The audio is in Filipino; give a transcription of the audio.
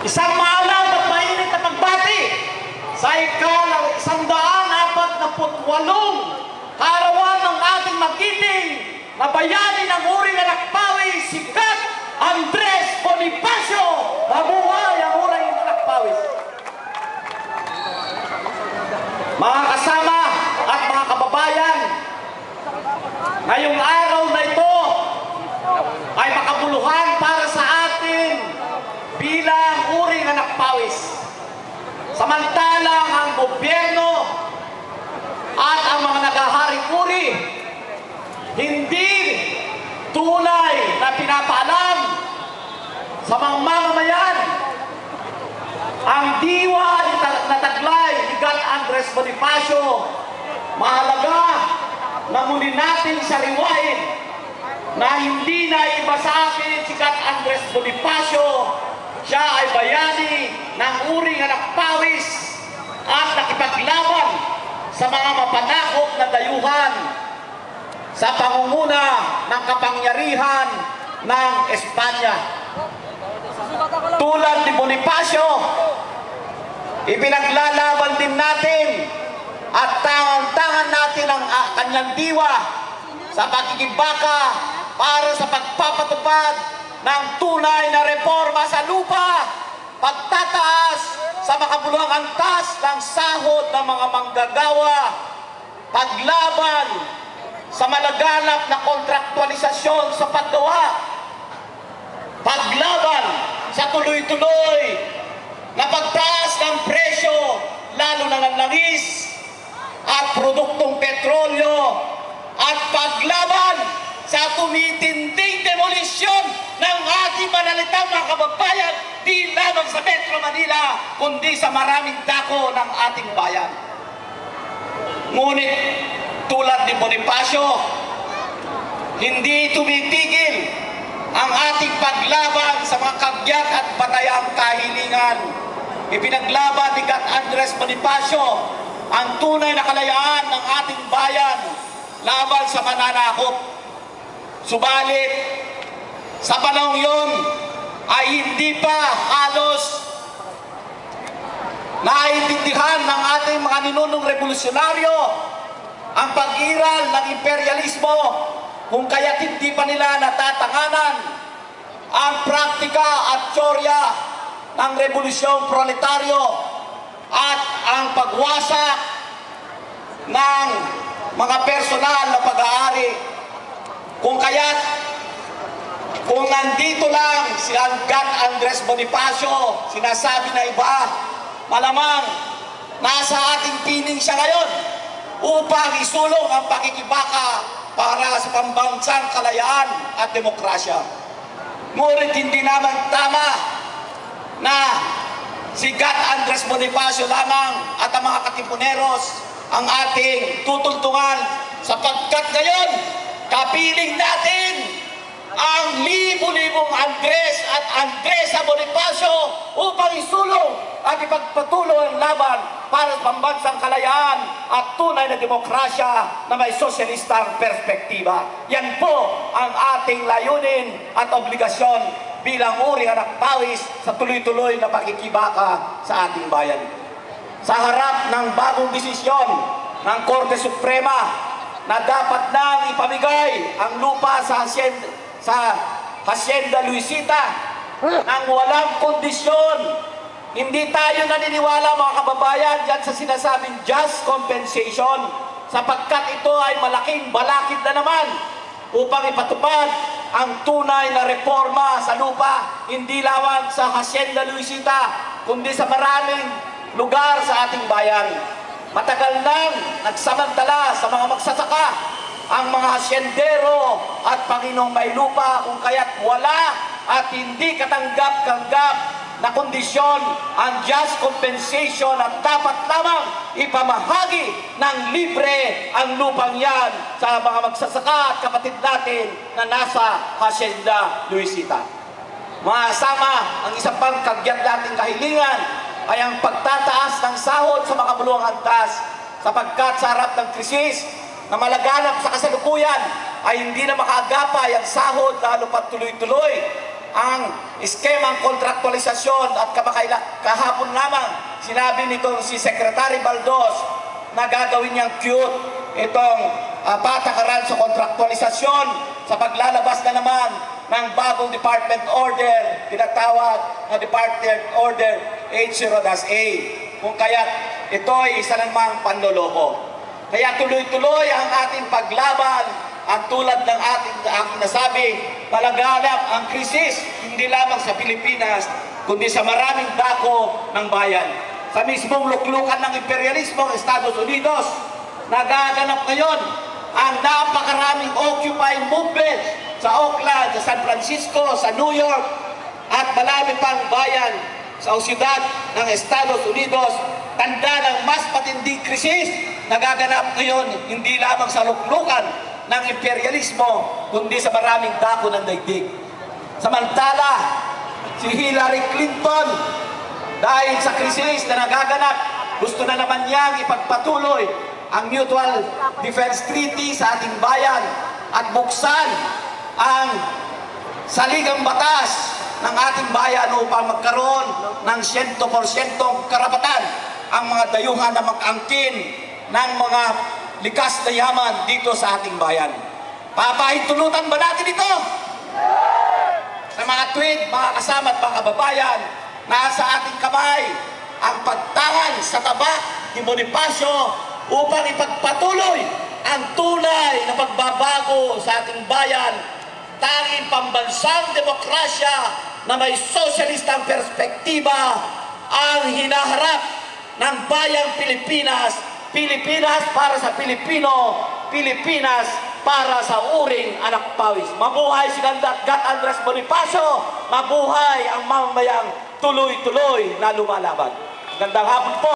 Isang maalam at mainit na pagbati sa ika-148 kaarawan ng ating magiting na bayani ng Uring Anak Pawis, si Kat Andres Bonifacio. Mabuhay ang Uring Anak Pawis. Mga kasama at mga kababayan, ngayong araw na ito ay makabuluhan para sa atin bilang Uring Anak Pawis. Samantalang ang gobyerno at ang mga naghaharing uri hindi tunay na pinapaalam sa mga mamamayan ang diwa na taglay ni Kat Andres Bonifacio. Mahalaga na muli natin sariwain na hindi na iba sa akin si Kat Andres Bonifacio. Siya ay bayani ng Uring Anak Pawis at nakipaglaban sa mga mapanakop na dayuhan sa pangunguna ng kapangyarihan ng Espanya. Tulad ni Bonifacio, ipinaglalaban din natin at tangan-tangan natin ang kanyang diwa sa pagkikibaka para sa pagpapatupad ng tunay na reforma sa lupa, pagtataas sa makabuluhang antas ng sahod ng mga manggagawa, paglaban sa malaganap na kontraktualisasyon sa paggawa, paglaban sa tuloy-tuloy na pagtaas ng presyo, lalo na ng langis at produktong petrolyo, at paglaban sa tumitinding demolisyon ng ating manalitang mga kababayan, di lamang sa Metro Manila, kundi sa maraming dako ng ating bayan. Ngunit, tulad ni Bonifacio, hindi tumitigil ang ating paglaban sa mga kagyat at batayang kahilingan. Ipinaglaban ni Kat Andres Bonifacio ang tunay na kalayaan ng ating bayan laban sa mananakop. Subalit, sa panahong yun ay hindi pa halos naiintindihan ng ating mga ninunong revolusyonaryo ang pag-iral ng imperialismo, kung kaya't hindi pa nila natatanganan ang praktika at teorya ng revolusyong proletaryo at ang pagwasak ng mga personal na pag-aari. Kung kaya't, kung nandito lang si Kat Andres Bonifacio, sinasabi na iba, malamang nasa ating pining siya ngayon upang isulong ang pakikibaka para sa pambansang kalayaan at demokrasya. Ngunit hindi naman tama na si Kat Andres Bonifacio lamang at ang mga katipuneros ang ating tutultungan, sapagkat ngayon kapiling natin ang libu-libong Andres at Andresa Bonifacio upang isulong at ipagpatuloy ang laban para sa pambansang kalayaan at tunay na demokrasya na may sosyalistang perspektiba. Yan po ang ating layunin at obligasyon bilang Uring Anak Pawis sa tuloy-tuloy na pakikibaka sa ating bayan. Sa harap ng bagong desisyon ng Korte Suprema na dapat nang ipamigay ang lupa sa Hacienda Luisita nang walang kondisyon, hindi tayo naniniwala mga kababayan dyan sa sinasabing just compensation, sapagkat ito ay malaking balakid na naman upang ipatupad ang tunay na reforma sa lupa, hindi lamang sa Hacienda Luisita kundi sa maraming lugar sa ating bayan. Matagal nang nagsamantala sa mga magsasaka ang mga hasyendero at Panginoong may lupa, kung kaya't wala at hindi katanggap-tanggap na kondisyon ang just compensation at dapat lamang ipamahagi ng libre ang lupang yan sa mga magsasaka at kapatid natin na nasa Hacienda Luisita. Mga kasama, ang isang pang kagyat nating kahilingan ay ang pagtataas ng sahod sa makabuluhang antas, sapagkat sa harap ng krisis na malaganap sa kasalukuyan ay hindi na makaagapay ang sahod lalo pat tuloy-tuloy ang eskemang kontraktualisasyon at kahapon lamang sinabi nitong si Secretary Baldos na gagawin niyang cute itong patakaran sa kontraktualisasyon sa paglalabas na naman ng bagong department order, tinatawag na Department Order 80-A. Kung kaya't ito ay isa namang panloloko. Kaya tuloy-tuloy ang ating paglaban at tulad ng aking nasabi, malaganap ang krisis hindi lamang sa Pilipinas, kundi sa maraming dako ng bayan. Sa mismong luklukan ng imperialismo ng Estados Unidos, nagaganap ngayon ang napakaraming Occupy movement sa Oakland, sa San Francisco, sa New York, at marami pang bayan sa siyudad ng Estados Unidos. Tanda ng mas matinding krisis nagaganap ngayon hindi lamang sa luklukan ng imperialismo, kundi sa maraming dako ng daigdig. Samantala, si Hillary Clinton, dahil sa krisis na nagaganap, gusto na naman niyang ipagpatuloy ang Mutual Defense Treaty sa ating bayan at buksan ang saligang batas ng ating bayan upang magkaroon ng 100% karapatan ang mga dayuhan na mag-angkin ng mga likas na yaman dito sa ating bayan. Papahintulutan ba natin ito? Sa mga tweet, mga kasama at mga kababayan, nasa ating kamay ang pagtangan sa tabak ni Bonifacio upang ipagpatuloy ang tunay na pagbabago sa ating bayan, tanging pambansang demokrasya na may sosyalistang perspektiba ang hinaharap ng bayang Pilipinas. Pilipinas para sa Pilipino, Pilipinas para sa uring anak pawis. Mabuhay si Gat Andres Bonifacio, mabuhay ang mamamayang tuloy-tuloy na lumalaban. Gandang hapon po.